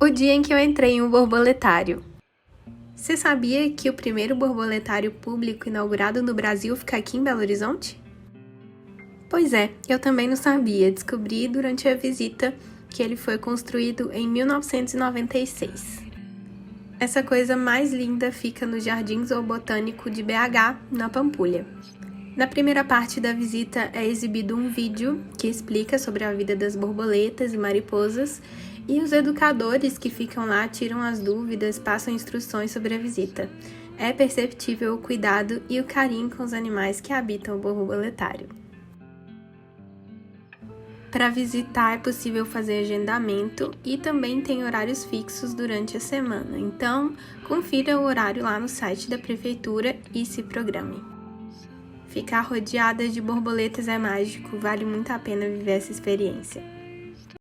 O dia em que eu entrei em um borboletário. Você sabia que o primeiro borboletário público inaugurado no Brasil fica aqui em Belo Horizonte? Pois é, eu também não sabia. Descobri durante a visita que ele foi construído em 1996. Essa coisa mais linda fica no Jardim Zoobotânico de BH, na Pampulha. Na primeira parte da visita é exibido um vídeo que explica sobre a vida das borboletas e mariposas, e os educadores que ficam lá tiram as dúvidas, passam instruções sobre a visita. É perceptível o cuidado e o carinho com os animais que habitam o borboletário. Para visitar é possível fazer agendamento e também tem horários fixos durante a semana, então confira o horário lá no site da prefeitura e se programe. Ficar rodeada de borboletas é mágico, vale muito a pena viver essa experiência.